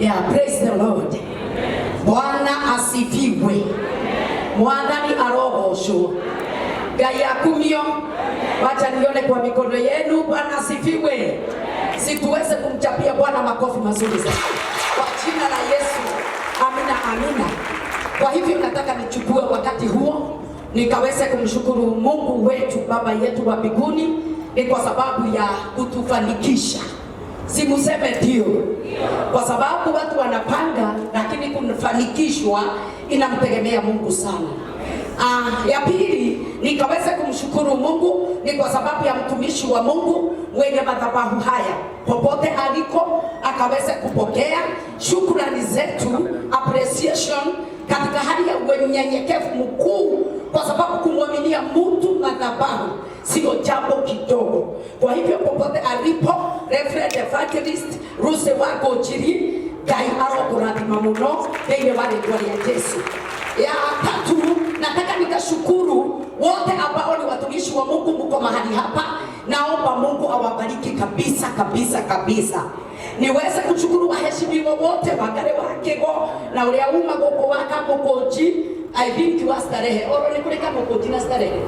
Yeah, praise the Lord. Bwana asifiwe. Mwadhani arogosho. Gai akumio. Wacha nione kwa mikono yenu. Bwana asifiwe. Situweze kumchapia Bwana makofi mazuri sana. Kwa jina la Yesu. Amina, amina. Kwa hivyo nataka nichukue wakati huo nikaweze kumshukuru Mungu wetu, Baba yetu wa mbinguni, ni kwa sababu ya kutufanikisha. Simuseme ndio. Kwa sababu watu wanapanga, lakini kufanikishwa inamtegemea Mungu sana. Ya pili nikaweza kumshukuru Mungu ni kwa sababu ya mtumishi wa Mungu mwenye madhabahu haya, popote aliko akaweza kupokea shukrani zetu, appreciation katika hali ya unyenyekevu mkuu, kwa sababu kumwaminia mtu madhabahu sio jambo kidogo. Kwa hivyo popote alipo, Reverend Evangelist Ruse wako chiri Gai arokurathima muno thĩinĩ wa rĩĩtwa rĩa Yesu. Ya tatu nataka nikashukuru wote ambao ni watumishi wa Mungu mko mahali hapa. Naomba Mungu awabariki kabisa kabisa kabisa. Niweze kushukuru waheshimiwa wote wakale wakego na ulia uma goko waka mokoji. I think wa starehe oro ni kuleka mokoji na starehe.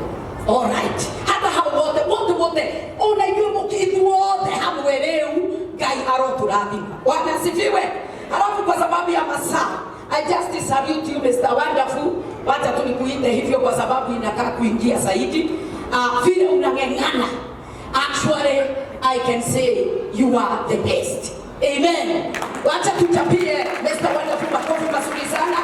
All right. Hata hao wote unajua mkithi wote hamweleu Gai aroturathima. Bwana asifiwe. Halafu kwa sababu ya masaa, I just salute you Mr. Wonderful. Wacha tu nikuite hivyo kwa sababu inakaa kuingia zaidi. Vile unang'eng'ana. Actually, I can say you are the best. Amen. Wacha tuchapie Mr. Wonderful makofi mazuri sana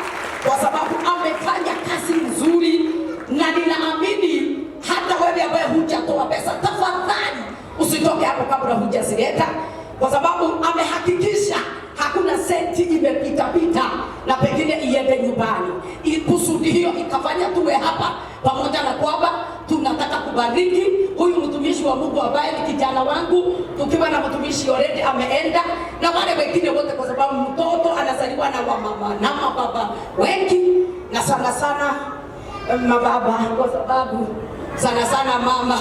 kwa sababu amefanya kazi nzuri, na ninaamini hata wewe ambaye hujatoa pesa, tafadhali usitoke hapo kabla hujazileta, kwa sababu amehakikisha hakuna senti imepita na pengine iende nyumbani. Kusudi hiyo ikafanya tuwe hapa pamoja, na kwamba tunataka kubariki huyu mtumishi wa Mungu ambaye ni kijana wangu, tukiwa na mtumishi already ameenda, na wale wengine wote, kwa sababu mtoto anazaliwa na mama na mababa wengi, na sana mababa, kwa sababu sana mama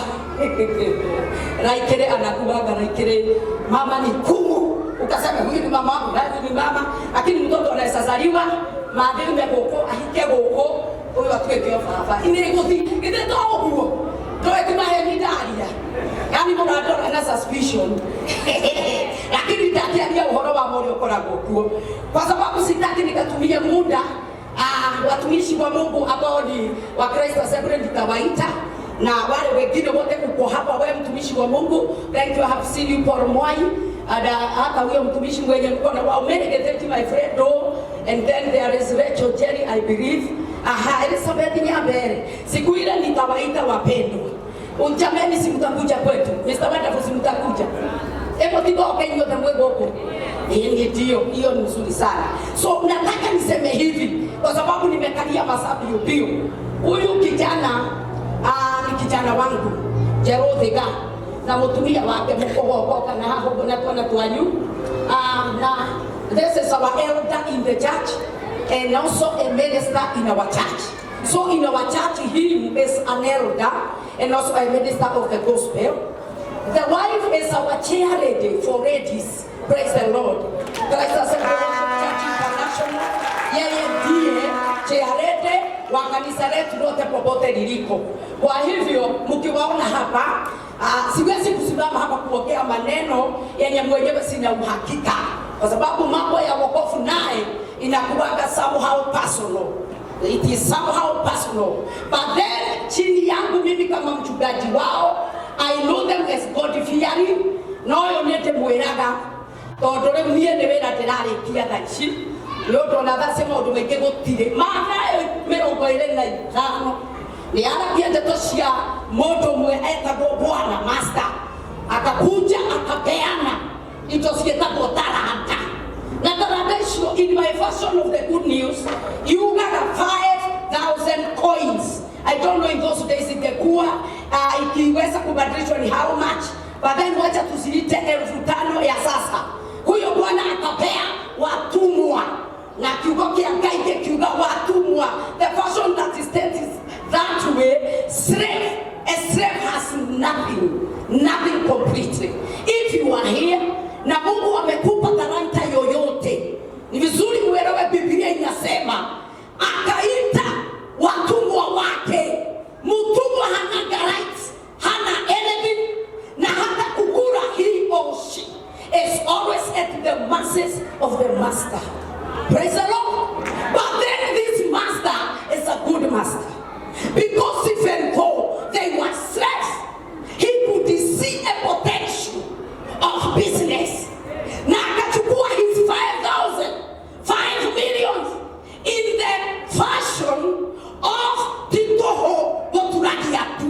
Raikere anakuwaga Raikere mama ni kumu. Ukasema huyu ni mama wangu, huyu ni mama, lakini mtoto anaweza zaliwa maadili ya goko ahike goko huyu atuweke hapa inirikuti ndio huo toe kama hemidaria, yani mwanadora na suspicion lakini nitakia uhoro wa moyo kora goko, kwa sababu sitaki nikatumia muda watumishi wa Mungu ambao ni wa Kristo Assembly nitawaita, na wale wengine wote uko hapa. Wewe mtumishi wa Mungu, thank you, I have seen you for Moi, and hata huyo mtumishi mwenye mkono wa umenigezeti my friend do, and then there is Rachel Jerry I believe, Elizabeth Nyabere. Siku ile nitawaita wapendwa, unjameni simtakuja kwetu, Mr. Wonderful simtakuja, hebu tiboke hiyo tamwe goko. Ndio, hiyo ni nzuri sana. So nataka niseme hivi kwa sababu nimekalia masabu bio. Huyu kijana ni kijana wangu Njeru Thiga, na mutumia wake mkogogoka na hapo na twana twanyu. Na this is our elder in the church and also a minister in our church. So in our church he is an elder and also a minister of the gospel. The wife is our chair lady for ladies. Praise the Lord. Christ Assembly Church International. Yeye ndiye chair lady wa kanisa letu lote popote liliko. Kwa hivyo mkiwaona hapa, siwezi kusimama hapa kuongea maneno yenye mwenyewe sina uhakika, kwa sababu mambo ya wokovu naye inakuwaga somehow personal. It is somehow personal. But then chini yangu mimi kama mchungaji wao, I know them as God fearing. No yonete mweraga tondore mie ne wera terare kia daishi yoto na dase modu meke gotire mana merongo ile na itano ni ara kia ndeto cia moto mwe etagwo Bwana master akakuja akapeana ito sietagwo taranta na taranta icio. In my version of the good news, you got 5,000 coins. I don't know in those days ingekuwa ikiweza kubadilishwa ni how much, but then wacha tusiite 5,000 ya sasa. Huyo Bwana akapea watumwa, na kiugo kia Ngai kiuga watumwa. The version that is stated that way, slave, a slave has nothing completely. If you are here na Mungu amekupa talanta yoyote, place of the master. Praise the Lord. But then this master is a good master. Because even though they were slaves, he could see a potential of business. Na akachukua his 5 million in the fashion of Titoho Boturakiatu.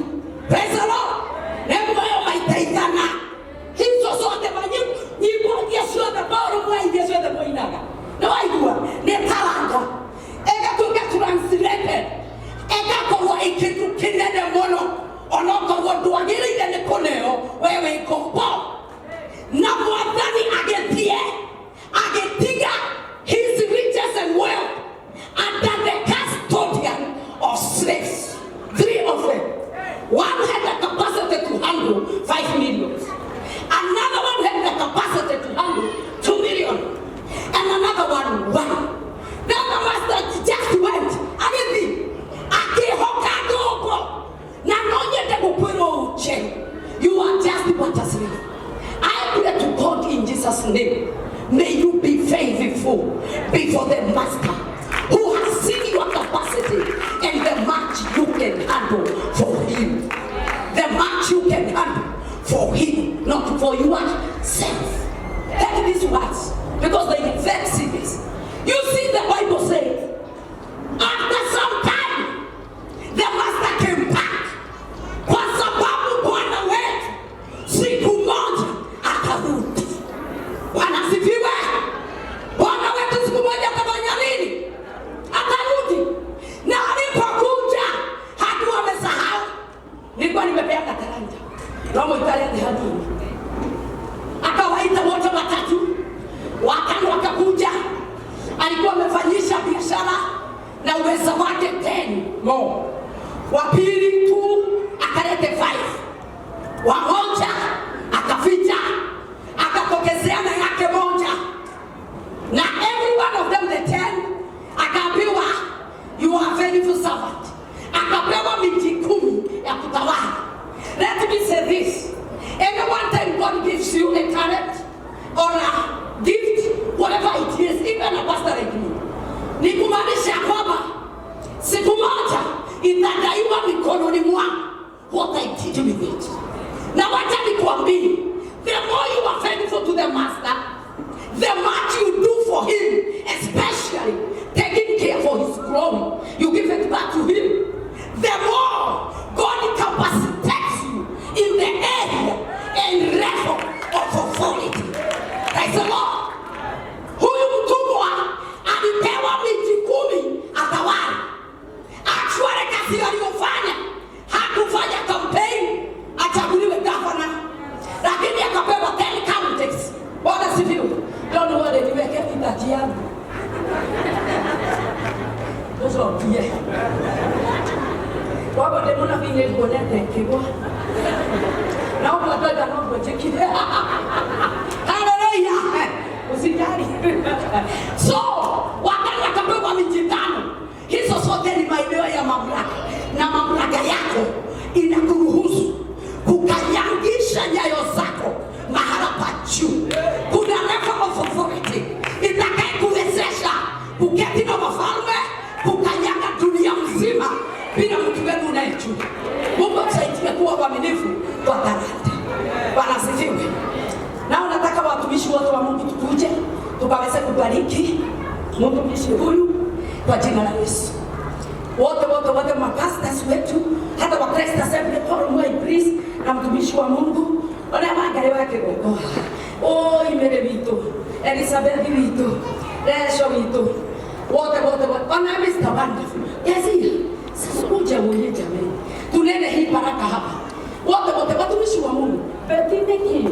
Praise the Lord. Nembayo maitaitana. Hizo zote manyimu nyiko Yesu the power of Yesu the moinaga. No idea. Ne talanta. Ega tuka translated. Ega kwa ikitu kinene mono. Onoko woduagiri ne koneo wewe kompo. Na mwadhani agetiga his riches and wealth under the custodian of slaves. 3 of them. One had the capacity to handle 5 million. Another one had the capacity to handle 2 million. And another one 1. Then the master just went. You are just what a slave. I pray to God in Jesus' name. May you be faithful before the master who has seen your capacity and the much you can handle for him. The much you can handle for him, not for yourself. Take these words because they vex this. You see, the Bible says, after some time, the master came back. Kwa sababu Bwana wetu siku moja atarudi. Bwana sifiwe. Bwana wetu siku moja atafanya nini? Atarudi. Na alipokuja hakuwa amesahau. Nilikuwa nimepea talanta. Roho italeta hadi. Akawaita wote watatu. Watano wakakuja. Alikuwa amefanyisha biashara na uwezo wake 10 more. Wa pili tu akalete 5. Wamoja akaficha akatokezea na yake moja. Na every one of them the 10 akaambiwa you are faithful servant. Akapewa miji 10 ya kutawala. Let me say this. Every one time God gives you a talent or a gift, whatever it is, even a pastor like me, ni kumaanisha kwamba siku moja itadaiwa mikononi mwangu what I did with it. Na wacha nikwambie, the more you are faithful to the master, the much you do for him, especially taking care for his glory, you give it back to him. The more God capacitates you in the area and level of authority. Praise the Lord. Huyu mtumwa alipewa miji 10 atawala. Actually kazi aliyofanya hakufanya campaign achaguliwe governor, lakini akapewa 10 counties. Bwana sifiwe. Don't know whether niweke kitaji yangu. Ozo pia. Wako demona vile bonete kibwa. Na ukatoka na kuchekile. Hallelujah. Usijali. So, wakati akapewa miji 5. Hizo zote ni maeneo ya mamlaka. Na mamlaka yako inakuruhusu kukanyangisha nyayo zako mahala pa juu. Kuna level of authority itakayokuwezesha kuketi na wafalme, kukanyanga dunia mzima bila mtu wenu unayejua. Mungu tusaidie kuwa waaminifu kwa talanta. Bwana asifiwe. Na nataka watumishi wote wa Mungu tukuje tukaweze kubariki mtumishi huyu kwa jina la Yesu. Wote mapastors wetu, hata wa Christ Assembly Forum wa Ibris na mtumishi wa Mungu ona magari wake gogo. Oh imere vito, Elizabeth vito, Resho vito. Wote ona Mr. Wonderful. Yesi, sasa kuja mwenye jamii. Tunene hii baraka hapa. Wote watumishi wa Mungu. Betine ki.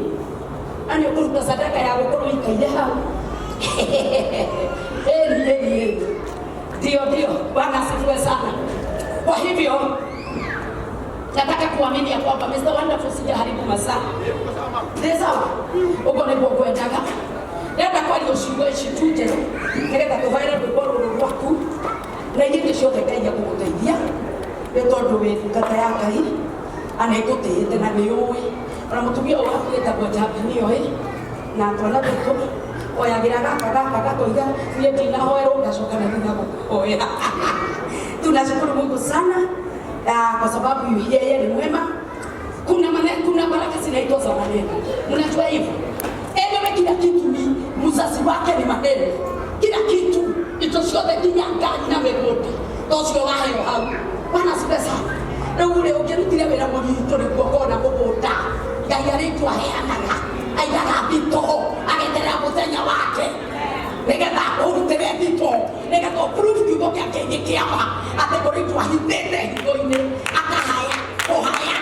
Ani kuruka sadaka ya wako ikaje hapa. Ndio, Bwana asifiwe sana. Kwa hivyo nataka kuamini ya kwamba Mr. Wonderful sijaharibu masaa. Ndezawa, uko ni bogo endaga. Nenda kwa hiyo shituje. Nenda kuvaira bikoro rwaku. Na yindi shote kaija kukuteithia. Betondu wetu kata yaka hii. Anaitutete na niyowe. Ona mutumia waku etagwa Jabi niyowe. Na twana beto oyagira gaka koiga ni tina hoero ngacoka na thina gukoya. Tunashukuru Mungu sana kwa sababu yeye ni mwema. Kuna baraka zinaitwa za maneno. Mnajua hivyo? Ewe kila kitu ni mzazi wake ni maneno. Kila kitu ito shote kinyangani na meboti. Tosio wahe hau. Bwana sipesa. Ule ukirutire wira murito ni kuokona gubota. Ngai aritwa heanaga. Aigaga bito agetera muthenya wake. Nigetha urutire bito. Nigetha proof kiugo kiake gikiama. Ate kuritwa hithete higo-ini. Akahaya. Ohaya.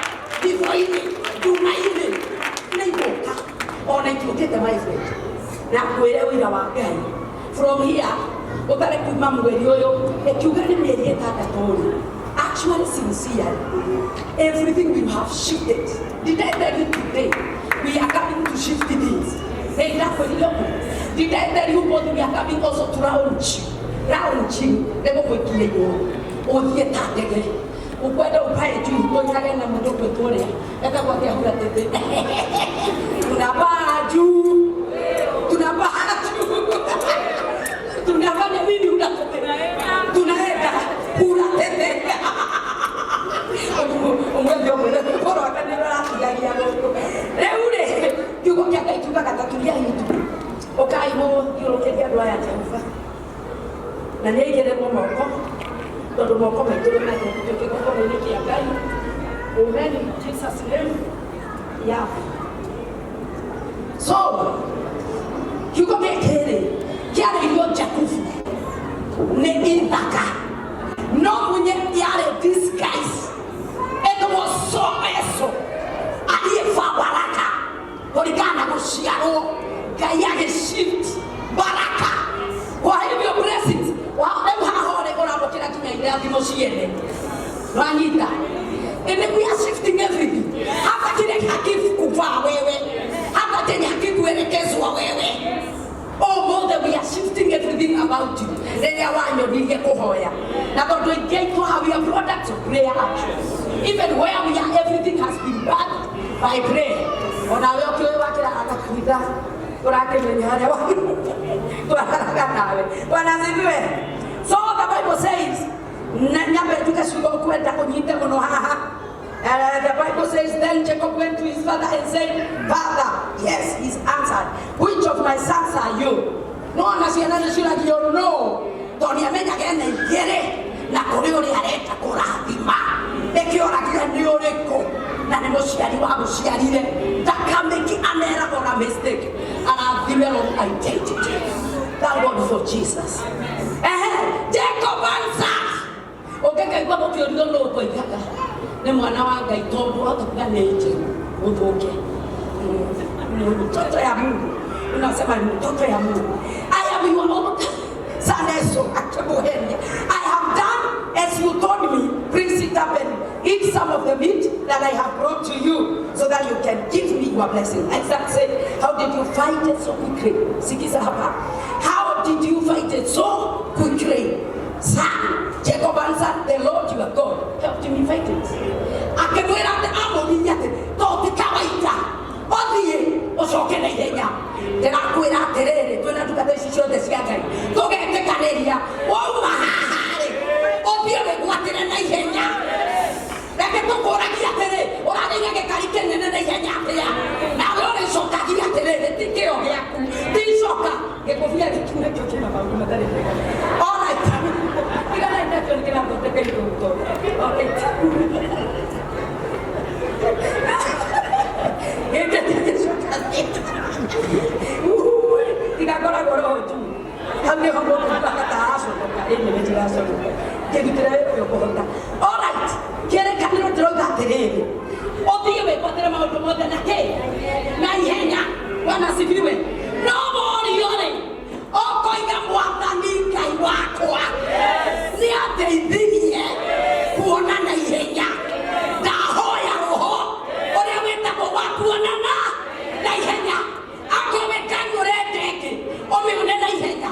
Ivoini, tumaini, neiboka, ona ikiokete my friend. Na kwere wira wa Ngai. From here, utare kuma mweri uyu, ekiuga ni mieri itandatu. Actually sincere. Everything we have shifted. Did I tell you today? We are coming to shift things. Hey, that's what you know. Did I tell you what we are coming also to launch? Launching, never go to you. Oh, yet that ukwenda upae juu utoikage na mundu kwetore eka kwa kia hula tete tunapaa juu tunafanya nini hula tete tunaenda hula tete umwezi wa mwenda kukoro wakanero la kigagia loko leule kiugo kia kaituka katatulia hitu okaimo kiulokelia doa ya teufa na niegele momoko todo moko metoro na kiko ni kia Ngai. Amen in Jesus name. Yeah. So, kiugo kekere kiare hiyo chakufu ne indaka no mwenye yale disguise it was so eso aliyefa baraka kuligana kushiaro kaya shift baraka kwa hivyo blessings whatever hahore ora kila kinya ile atimoshiyene ranyita and we are shifting everything hata kile hakifu kuvaa wewe hata tena hakikuelekezwa wewe oh God, we are shifting everything about you rega wanyo nige kuhoya na tondu ingeitwo how we are products of prayer action even where we are everything has been done by prayer ona wewe ukiwa wakira akakuida urakemenya hale wa tunakaraka nawe bwana ziwe. So the Bible says nyambe tukashuka kwenda kunyite kono haha. The Bible says then Jacob went to his father and said, Father, yes, he's answered, which of my sons are you? No one has another should like you know. Don't you mean again and get it? Na Koreori areta koratima. Ekiora kianioreko. Na nemosiari wa musiari. Takameki anera for a mistake. And I've developed identity. Thank God for Jesus. Jacob answered. Okay, kwa mokio ndono kwa ikaka. Ne mwana wa Ngai tondu atakuga neje uthoke. Mtoto ya Mungu. Unasema mtoto ya Mungu. I am your own son eso akabohenia. I have done as you told me. Bring it up and eat some of the meat that I have brought to you so that you can give me your blessing. Isaac said, how did you fight it so quickly? Sikiza hapa. How did you fight it so quickly? Son, Jacob answered, the Lord your God helped me fight it. Akemwera ate amoni yate toti kawaida. Odie osoke na ihenya. Tena kwera terere twena tukatesi chote siakai. Togete kaneria. Wauma hahare. Odie wegwatira na ihenya. Leke tokora kia tere. Orani ngeke karike nene na ihenya atea. Na lore soka kia terere tikeo yaku. Tisoka. Gekofia kitune kituna bauma tare. All right. Ila na ndio kila mtu tekeni mtu. All right. Tiga kora tu. Hamne hambo kata aso toka ene metira aso. Kegitira yo kohonda. All right. Kiere kaniro droga terere. Odie we patera mauto moda na ke. Na ihenya wana sifiwe. No more yore. Oko inga mwata ni kai wako. Ni ateidhinie kuona na ihenya. Na hoya roho. Ore weta kwa kuona na ihenya. Akoweka ngorete. Omeone na ihenya.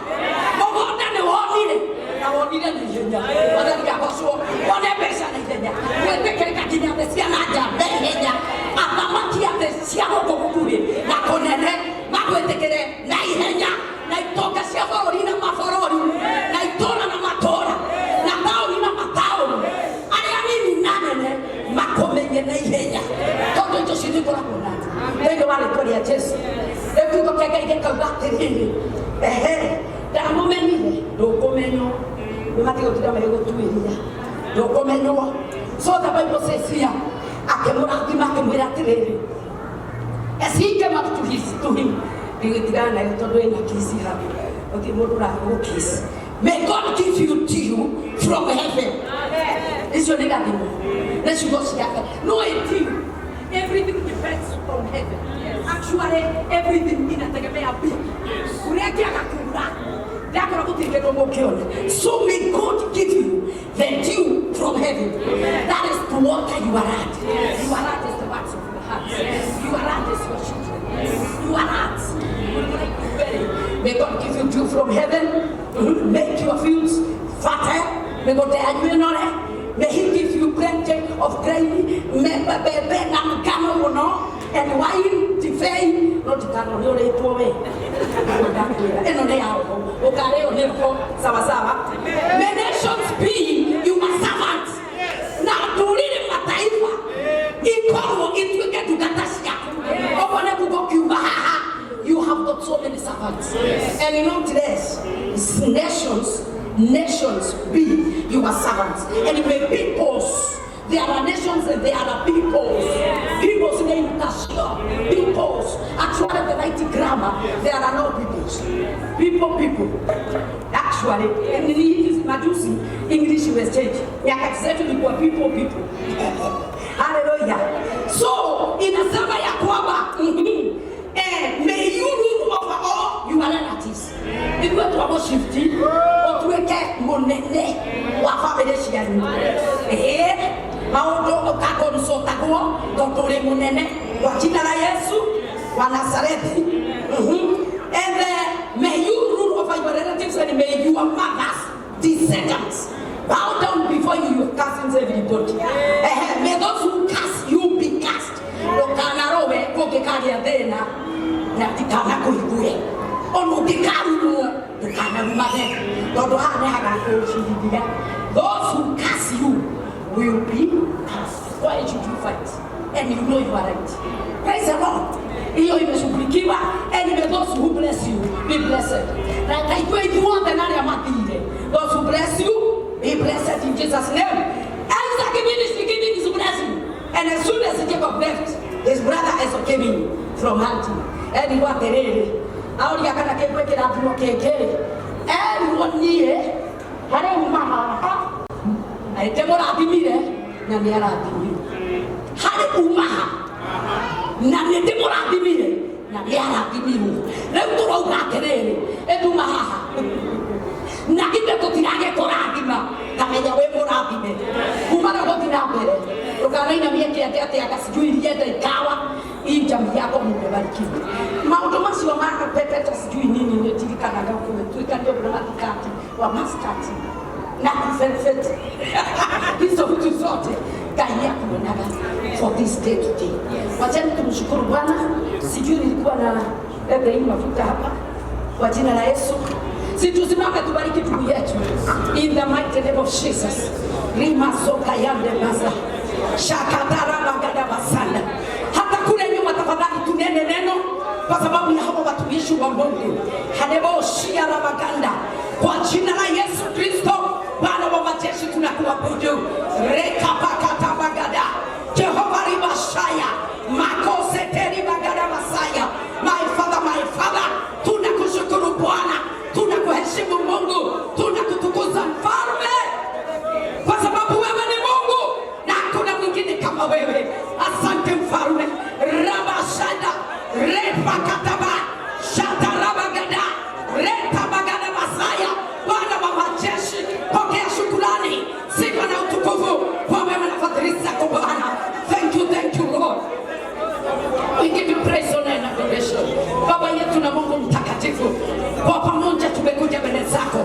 Mogota ne wonire. Na wonire na ihenya. Wada nikabaswo. Wone pesa na ihenya. Wete kereka kinya besia na jambe ihenya. Atamaki ate sia hoko kukuri. Na konene. Makwete kere na ihenya. Jesus. If you go get back to him, the moment don't come in, you might go to the don't come in. So the Bible says here, I can not be back in as he came up to him, may God give you to you from heaven. It's your negative. Let's go see that. No, everything depends on heaven. Actually, everything in a big. So may God give you the dew from heaven. That is the water you are at. You are at is the works of your heart. You are at is your children. You are at. May God give you dew from heaven. Make your fields fertile. May God tell you not. May He give you plenty of grain. And wine, divine, not to come on your way. May nations be you are servants. Now to read in Mataifa, it will get to Gatasia. You have got so many servants. And you know this, nations be you are servants. And it may peoples. There are nations and there are peoples. Peoples named Tasha. Peoples. Actually, the right grammar, there are no peoples. People. Actually, and in Madusi, English was changed. You can say to people. Hallelujah. So, in a Sabaya Kwaba, may you rule over all your relatives. If you want to shift it, or to get money, what family Maundo kakon sotakuo dokore munene kwa jina la Yesu wa Nazareti. And may you rule over your relatives and may your mothers, descendants, bow down before you, your cousins, everybody. May those who cast you be cast. Lokana rowe koke karia dena na tikana kuibue. Onu tikaru tukana rumade. Dodo hane haga koshibia. Those who cast you will be cast. Why should you fight? And you know you are right. Praise the Lord. And may those who bless you be blessed. Like I do if you want those who bless you be blessed in Jesus' name. Isaac beginning is blessing. And as soon as Jacob left, his brother Esau came in from hunting. And he was there. And one year, I demora dimire na niara dimire. Hale umaha na ne demora dimire na niara dimire. Lembro ugakerere edumaha. Na kite kotirage koradima kameja we moradime. Kumara kotirabere. Ukanaina mieke ate akasijui yete ikawa injami yako mbarikiwe. Maudomasi wa maka pepe sijui nini netirikana ngako tuika ndio bramatikati wa maskati. Na kufefete hizo vitu zote kaya kuonaga for this day today. Wacheni tumshukuru Bwana. Sijui nilikuwa na Ibrahim mafuta hapa kwa jina la Yesu. Situsimame tubariki ndugu yetu in the mighty name of Jesus. Rima soka yande maza shakatara bagada basanda. Hata kule nyuma tafadhali tunene neno kwa sababu ya hapo watumishi wa Mungu. Hadebo shia la baganda kwa jina la Yesu Kristo. Bwana wa majeshi tunakuabudu. Reka pakata bagada. Jehova ribashaya. Makose teri bagada masaya. My Father, tunakushukuru Bwana. Tunakuheshimu Mungu. Tunakutukuza Mfalme. Kwa sababu wewe ni Mungu na hakuna mwingine kama wewe. Asante Mfalme. Rabashada. Repa kataba. Shata rabagada. Reta bagada masaya. Bwana wa majeshi, pokea shukrani, sifa na utukufu kwa wema na fadhili zako Bwana. Thank you Lord. We give you praise, honor and adoration. Baba yetu na Mungu mtakatifu, kwa pamoja tumekuja mbele zako.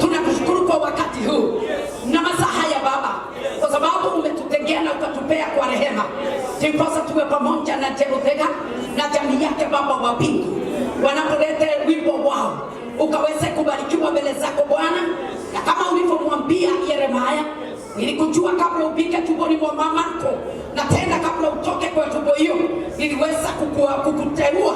Tunakushukuru kwa wakati huu na masaa haya Baba, kwa sababu umetutengea na ukatupea kwa rehema. Ndiposa tuwe pamoja na Njeru Thiga na jamii yake Baba wa mbingu. Wanapoleta wimbo wao, ukaweze kubarikiwa mbele zako Bwana. Na kama ulivyomwambia Yeremia, nilikujua kabla upike tumboni mwa mamako, na tena kabla utoke kwa tumbo hiyo niliweza kukuteua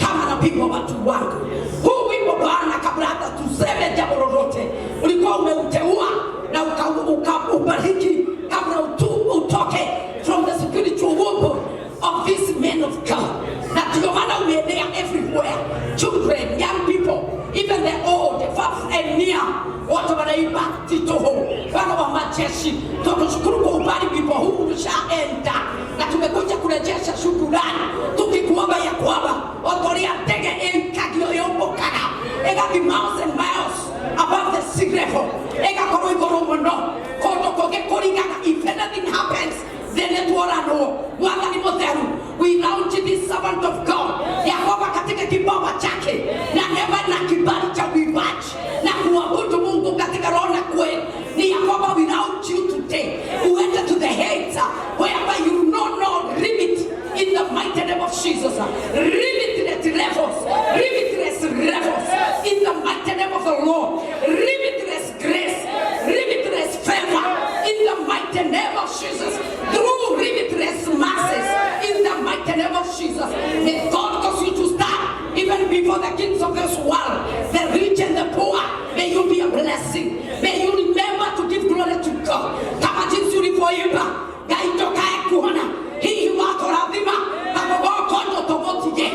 kama nabii wa watu wangu. Huu wimbo Bwana, kabla hata tuseme jambo lolote, ulikuwa umeuteua na ukaubariki kabla utoke from the spiritual womb of these men of God. Na ndio maana umeenea everywhere. Children, young people, even the old, the far and near, wote wanaimba titoho, wana wa majeshi. Tunakushukuru kwa umbali wimbo huu ushaenda, na tumekuja kurejesha shukrani tukikuomba ya kwamba otoria tege enkagio yombokana ega the miles and miles above the sea level ega koro igoro mono koto koge korigana. If anything happens, then it will know wala ni motheru. We launch this servant of God ya kwamba katika kipawa chake na neema na kibali cha uimbaji na kuabudu Mungu katika roho na kweli, ni ya kwamba we launch you today. We enter to the heights whereby you know no limit in the mighty name of Jesus. Limitless levels, limitless levels in the mighty name of the Lord. Limitless grace, limitless favor in the mighty name of Jesus. Through limitless masses in the mighty name of Jesus. May God cause you to stand even before the kings of this world, the rich and the poor. May you be a blessing. May you remember to give glory to God. Kama jinsi ulivyoimba gaitokae kuona hii wako lazima hapo kondo tobotige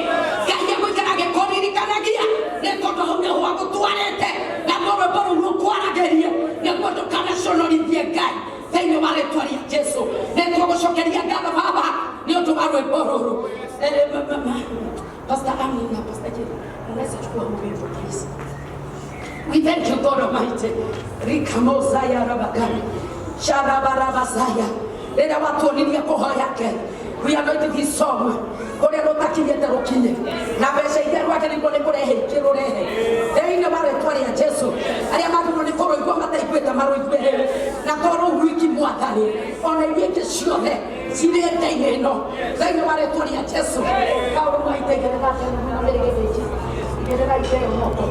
gaya mwikana gekoni kanagia ne kondo hone wako tuarete na boro urukwara geria ne kondo kana sonori die gai tenyo wale twari Yesu ne tugushokeria ngaba baba ni otubarwe bororo Pastor Amina, Pastor Njeru, unaweza chukua wimbo please. We thank you, God Almighty. Rikamozaya rabagani sharabarabazaya lera watu wanilia koha yake. We anointed his song kore rotakiye terokine na besha ideru wake ni kone kore kirorehe deine bare twari ya Yesu ari amadu ni koro igwa mata ikweta maro ikwehe na toro wiki mwatani ona yeke shione sire deine no deine bare twari ya Yesu kawo maitegere bata na meregeje gerera ite moko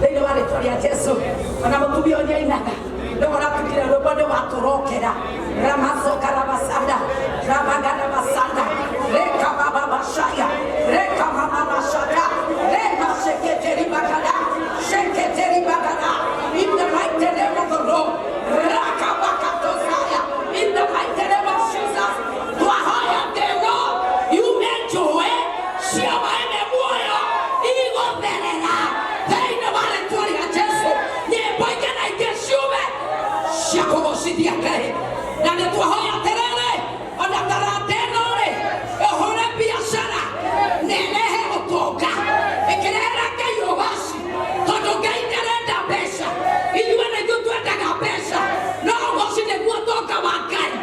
deine bare twari ya Yesu ana mutubio nyainaga ndora tukira robode watorokera ramaso karabasada rabagada basanda reka baba bashaya reka mama bashaya reka sheketeri bagada in the mighty name of the Lord raka bakatosaya in the mighty name of Jesus twahaya deno you make your way shama ene moyo igo berena teina vale tori a Yesu ne bagana ikeshume shako sidi yake na ne twahaya terere ona tarate nore ehore biashara nelehe otoka ekelera kayo basi todo gaiterenda pesa iwe ne gutu ataga pesa no gosine kutoka wakai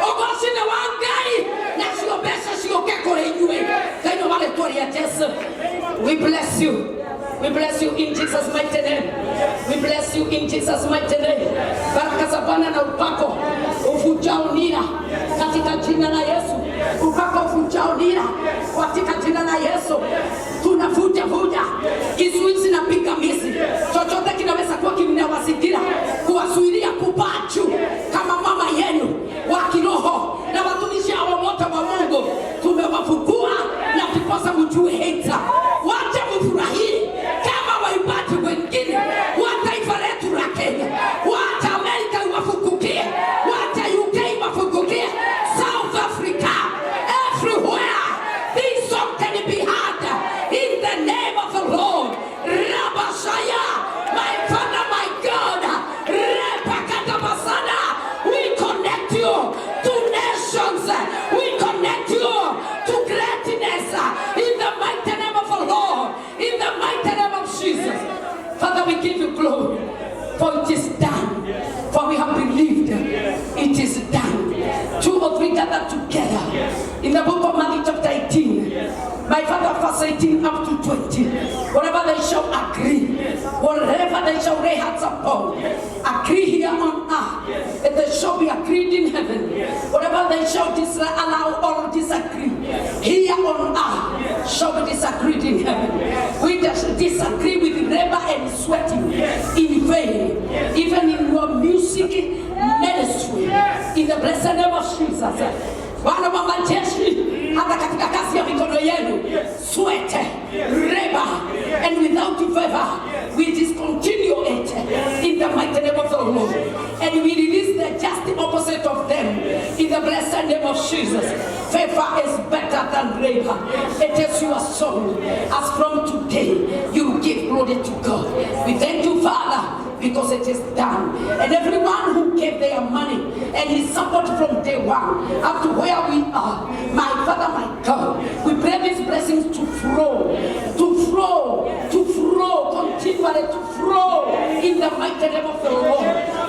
ogosine wangai na sio pesa sio kekore iwe kaino vale tori ya Yesu. We bless you. We bless you in Jesus' mighty name. We bless you in Jesus' mighty name. Baraka za Bwana na upako uvujao nira katika jina la Yesu. Upako uvujao nira katika jina la Yesu. Tunavuja kizuizi na pingamizi chochote kinaweza kuwa kimewasigira kuwasuilia kupaa juu kama mama yenu wa kiroho na watumishi hao wote wa Mungu tumewafungua na kukosa mjue hata wacha mfurahie kama waibati wengine wa taifa letu la Kenya, wacha Amerika wafukukie, wacha UK wafukukie, South Africa, everywhere this song can be heard in the name of the Lord. Rabashaya, my Father, my God, Repakata Basada, we connect you to nations, we connect you to greatness in the mighty name of the Lord, in the mighty name of Jesus. Father, we give you glory, for it is done, for we have believed it is done. 2 or 3 gathered together in the book of Matthew chapter 18, my Father, verse 18 up to 20. Whatever they shall agree, whatever they shall lay hands upon, agree here on earth, and they shall be agreed in heaven. Whatever they shall allow or disagree here on earth shall be disagreed in heaven. We just disagree with labor and sweating in vain, even in your music ministry, in the blessed name of Jesus. Bwana wa majeshi, hata katika kazi ya mikono yenu, sweat, labor, and without favor, we discontinue it in the mighty name of the Lord. And we release the just opposite of them in the blessed name of Jesus. Favor is better than labor. It is your soul. As from today, you give glory to God. We thank you, Father, because it is done. And everyone who gave their money and his support from day one up to where we are, my Father, my God, we pray these blessings to flow, continually to flow in the mighty name of the Lord.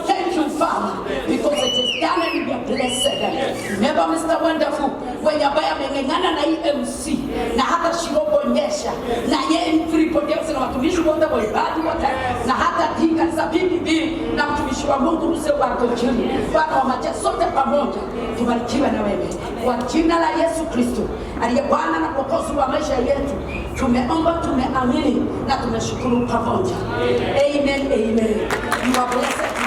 Thank you, Father, because it is done and we are blessed. Remember, Mr. Wonderful, when you buy a mengana na EMC, na hata shirobonyesha, na ye mfripodeuse na watumishi wote wa ibadi wote, na hata Thiga za bibi na mtumishi wa Mungu Ruse wa Gojini, Bwana wa majeshi sote pamoja, tubarikiwe na wewe. Kwa jina la Yesu Kristo, aliye Bwana na Mwokozi wa maisha yetu, tumeomba, tumeamini na tumeshukuru pamoja. Amen, amen. You are blessed.